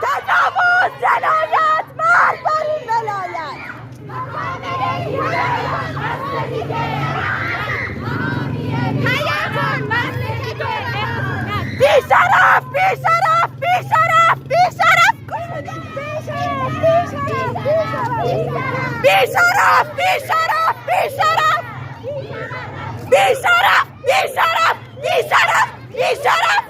تجاوز جنایت مرگ بر این ولایت. بیشرف بیشرف بیشرف بیشرف بیشرف بیشرف بیشرف بیشرف بیشرف بیشرف بیشرف بیشرف